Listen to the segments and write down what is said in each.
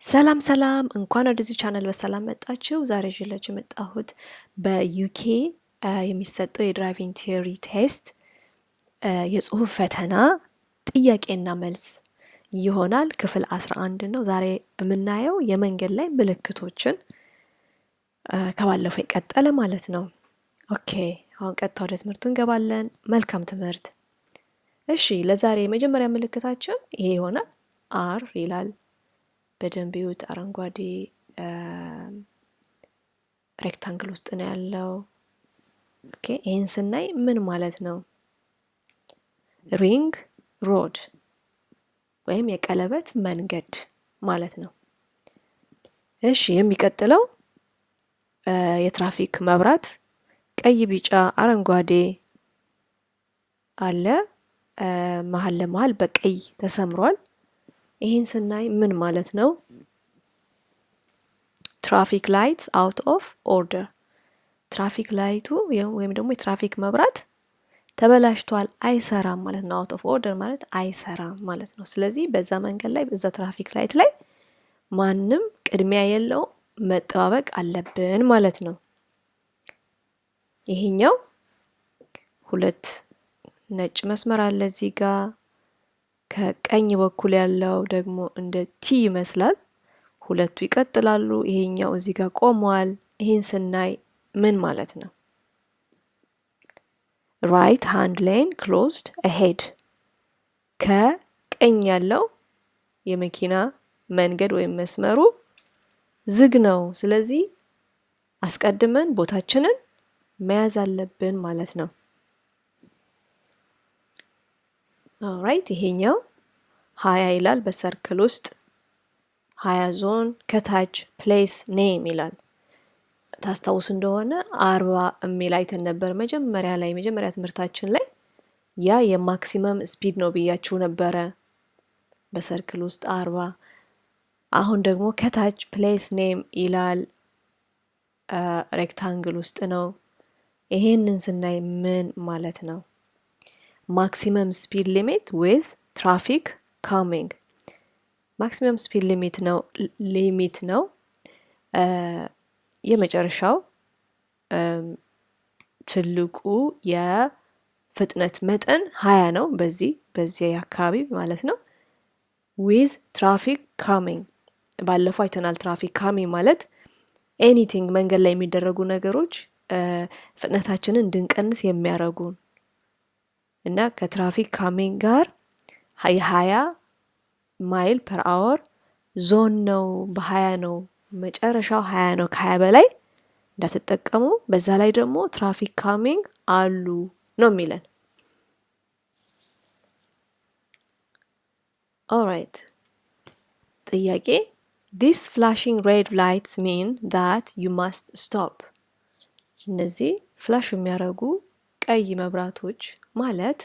ሰላም ሰላም እንኳን ወደዚህ ቻናል በሰላም መጣችሁ። ዛሬ ይዤላችሁ የመጣሁት በዩኬ የሚሰጠው የድራይቪንግ ቲዮሪ ቴስት የጽሁፍ ፈተና ጥያቄና መልስ ይሆናል። ክፍል 11 ነው። ዛሬ የምናየው የመንገድ ላይ ምልክቶችን ከባለፈው የቀጠለ ማለት ነው። ኦኬ፣ አሁን ቀጥታ ወደ ትምህርቱ እንገባለን። መልካም ትምህርት። እሺ፣ ለዛሬ የመጀመሪያ ምልክታችን ይሄ ይሆናል። አር ይላል። በደንብ ይዩት። አረንጓዴ ሬክታንግል ውስጥ ነው ያለው። ኦኬ፣ ይህን ስናይ ምን ማለት ነው? ሪንግ ሮድ ወይም የቀለበት መንገድ ማለት ነው። እሺ፣ የሚቀጥለው የትራፊክ መብራት ቀይ፣ ቢጫ፣ አረንጓዴ አለ። መሀል ለመሀል በቀይ ተሰምሯል። ይህን ስናይ ምን ማለት ነው? ትራፊክ ላይትስ አውት ኦፍ ኦርደር፣ ትራፊክ ላይቱ ወይም ደግሞ የትራፊክ መብራት ተበላሽቷል፣ አይሰራም ማለት ነው። አውት ኦፍ ኦርደር ማለት አይሰራም ማለት ነው። ስለዚህ በዛ መንገድ ላይ በዛ ትራፊክ ላይት ላይ ማንም ቅድሚያ የለው መጠባበቅ አለብን ማለት ነው። ይሄኛው ሁለት ነጭ መስመር አለ እዚህ ጋር። ከቀኝ በኩል ያለው ደግሞ እንደ ቲ ይመስላል። ሁለቱ ይቀጥላሉ። ይሄኛው እዚህ ጋር ቆሟል። ይሄን ስናይ ምን ማለት ነው? ራይት ሃንድ ሌን ክሎዝድ አሄድ፣ ከቀኝ ያለው የመኪና መንገድ ወይም መስመሩ ዝግ ነው። ስለዚህ አስቀድመን ቦታችንን መያዝ አለብን ማለት ነው። ኦልራይት፣ ይሄኛው 20 ይላል በሰርክል ውስጥ 20 ዞን፣ ከታች ፕሌስ ኔም ይላል። ታስታውሱ እንደሆነ 40 የሚል አይተን ነበር መጀመሪያ ትምህርታችን ላይ። ያ የማክሲመም ስፒድ ነው ብያችሁ ነበረ በሰርክል ውስጥ 40። አሁን ደግሞ ከታች ፕሌስ ኔም ይላል፣ ሬክታንግል ውስጥ ነው። ይሄንን ስናይ ምን ማለት ነው? ማክሲመም ስፒድ ሊሚት ዊዝ ትራፊክ ካሚንግ፣ ማክሲመም ስፒድ ሊሚት ነው። የመጨረሻው ትልቁ የፍጥነት መጠን 20 ነው። በዚህ አካባቢ ማለት ነው። ዊዝ ትራፊክ ካሚንግ፣ ባለፈው አይተናል። ትራፊክ ካሚንግ ማለት ኤኒቲንግ፣ መንገድ ላይ የሚደረጉ ነገሮች ፍጥነታችንን እንድንቀንስ የሚያደርጉን እና ከትራፊክ ካሚንግ ጋር 20 ማይል ፐር አወር ዞን ነው። በ20 ነው፣ መጨረሻው 20 ነው። ከ20 በላይ እንዳትጠቀሙ። በዛ ላይ ደግሞ ትራፊክ ካሚንግ አሉ ነው የሚለን። ኦልራይት፣ ጥያቄ ዲስ ፍላሽንግ ሬድ ላይትስ ሚን ዳት ዩ ማስት ስቶፕ። እነዚህ ፍላሽ የሚያደርጉ ቀይ መብራቶች ማለት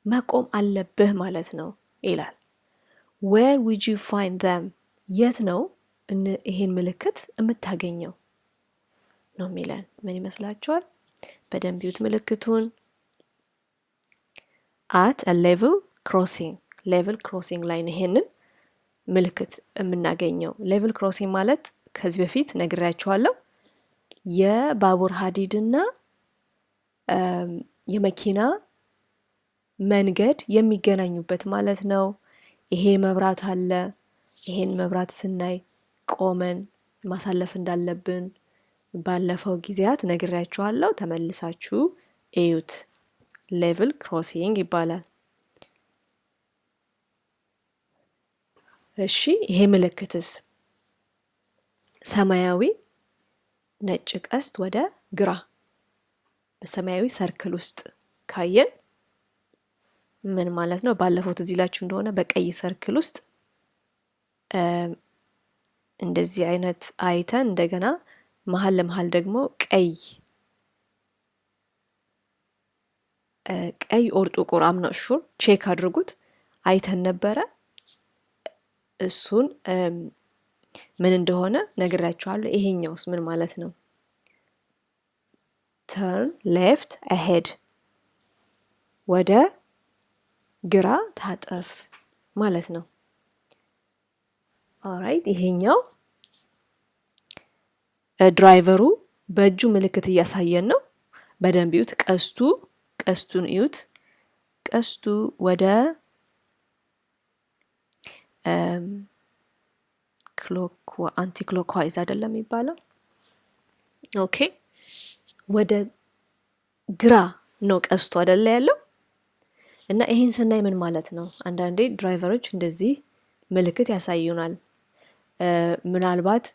መቆም አለብህ ማለት ነው ይላል። where would you find them? የት ነው ይሄን ምልክት የምታገኘው ነው የሚለን። ምን ይመስላችኋል? በደንብ ይዩት ምልክቱን። at a level crossing ላይ ነው ይሄንን ምልክት የምናገኘው። ሌቭል ክሮሲንግ ማለት ከዚህ በፊት ነግሬያችኋለሁ፣ የባቡር ሀዲድና የመኪና መንገድ የሚገናኙበት ማለት ነው። ይሄ መብራት አለ። ይሄን መብራት ስናይ ቆመን ማሳለፍ እንዳለብን ባለፈው ጊዜያት ነግሬያችኋለሁ። ተመልሳችሁ እዩት። ሌቭል ክሮሲንግ ይባላል። እሺ፣ ይሄ ምልክትስ ሰማያዊ ነጭ ቀስት ወደ ግራ በሰማያዊ ሰርክል ውስጥ ካየን ምን ማለት ነው? ባለፈው ትዝ ይላችሁ እንደሆነ በቀይ ሰርክል ውስጥ እንደዚህ አይነት አይተን እንደገና መሀል ለመሀል ደግሞ ቀይ ኦር ጥቁር አምናሹር ቼክ አድርጉት አይተን ነበረ። እሱን ምን እንደሆነ ነግራችኋለሁ። ይሄኛውስ ምን ማለት ነው? ተርን ሌፍት አሄድ፣ ወደ ግራ ታጠፍ ማለት ነው። ኦራይት ይሄኛው ድራይቨሩ በእጁ ምልክት እያሳየን ነው። በደንብ እዩት። ቀስቱን እዩት። ቀስቱ ወደ አንቲ ክሎክዋይዝ አይደለም የሚባለው። ኦኬ ወደ ግራ ነው ቀስቱ አይደለ ያለው። እና ይሄን ስናይ ምን ማለት ነው? አንዳንዴ ድራይቨሮች እንደዚህ ምልክት ያሳዩናል። ምናልባት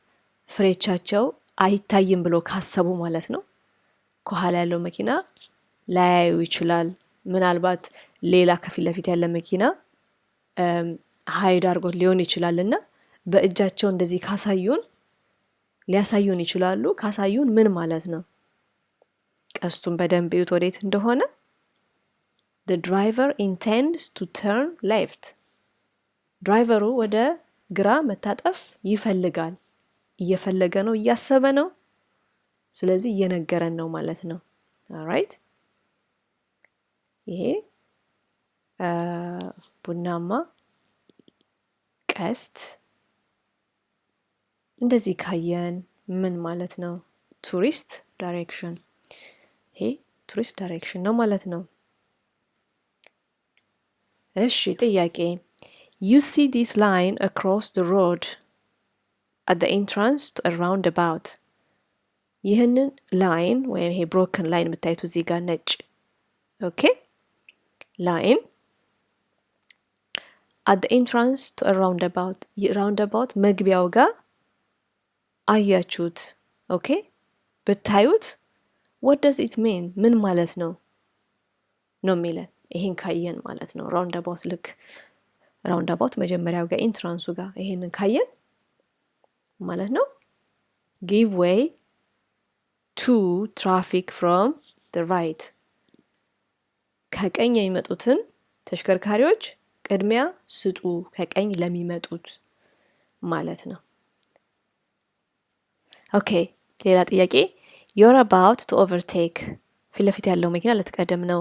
ፍሬቻቸው አይታይም ብሎ ካሰቡ ማለት ነው። ከኋላ ያለው መኪና ላያዩ ይችላል። ምናልባት ሌላ ከፊት ለፊት ያለ መኪና ሃይድ አድርጎት ሊሆን ይችላል እና በእጃቸው እንደዚህ ሊያሳዩን ይችላሉ። ካሳዩን ምን ማለት ነው? ቀስቱን በደንብ እዩት ወዴት እንደሆነ። The driver intends to turn left. ድራይቨሩ ወደ ግራ መታጠፍ ይፈልጋል። እየፈለገ ነው፣ እያሰበ ነው። ስለዚህ እየነገረን ነው ማለት ነው። alright ይሄ ቡናማ ቀስት እንደዚህ ካየን ምን ማለት ነው? ቱሪስት ዳይሬክሽን። ይሄ ቱሪስት ዳይሬክሽን ነው ማለት ነው። እሺ ጥያቄ You see this line across the road at the entrance to a roundabout. ይህንን ላይን ወይም ይሄ ብሮከን ላይን የምታዩት እዚህ ጋር ነጭ ኦኬ ላይን at the entrance to a roundabout roundabout መግቢያው ጋር አያችሁት። ኦኬ ብታዩት what does it mean? ምን ማለት ነው ነው የሚለን ይሄን ካየን ማለት ነው። ራውንዳባውት መጀመሪያው ጋር ኢንትራንሱ ጋር ይሄንን ካየን ማለት ነው give way to traffic from the right ከቀኝ የሚመጡትን ተሽከርካሪዎች ቅድሚያ ስጡ፣ ከቀኝ ለሚመጡት ማለት ነው። ኦኬ ሌላ ጥያቄ you're about to overtake ፊት ለፊት ያለው መኪና ልትቀደም ነው።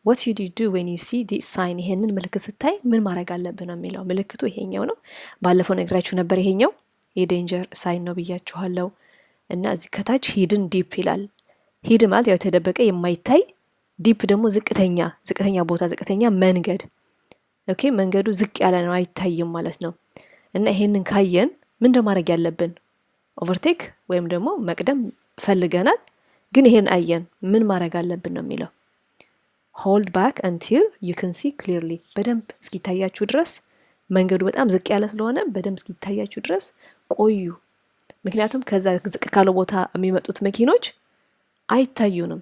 what should you do when you see this sign? ይሄንን ምልክት ስታይ ምን ማድረግ አለብህ ነው የሚለው። ምልክቱ ይሄኛው ነው። ባለፈው ነግራችሁ ነበር። ይሄኛው የዴንጀር ሳይን ነው ብያችኋለሁ። እና እዚህ ከታች ሂድን ዲፕ ይላል። ሂድ ማለት ያው የተደበቀ የማይታይ፣ ዲፕ ደግሞ ዝቅተኛ ቦታ፣ ዝቅተኛ መንገድ። ኦኬ መንገዱ ዝቅ ያለ ነው፣ አይታይም ማለት ነው። እና ይሄንን ካየን ምን እንደማድረግ ያለብን ኦቨርቴክ ወይም ደግሞ መቅደም ፈልገናል፣ ግን ይሄን አየን ምን ማድረግ አለብን ነው የሚለው። hold back until you can see clearly በደንብ እስኪታያችሁ ድረስ መንገዱ በጣም ዝቅ ያለ ስለሆነ በደንብ እስኪታያችሁ ድረስ ቆዩ። ምክንያቱም ከዛ ዝቅ ካለ ቦታ የሚመጡት መኪኖች አይታዩንም።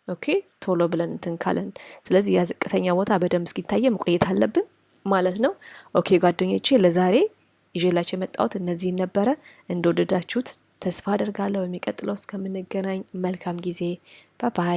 ኦኬ ቶሎ ብለን እንትን ካለን፣ ስለዚህ ያ ዝቅተኛ ቦታ በደንብ እስኪታየ መቆየት አለብን ማለት ነው። ኦኬ ጓደኞቼ ለዛሬ ይዤላችሁ የመጣሁት እነዚህን ነበረ። እንደወደዳችሁት ተስፋ አደርጋለሁ። የሚቀጥለው እስከምንገናኝ መልካም ጊዜ። ባይ ባይ።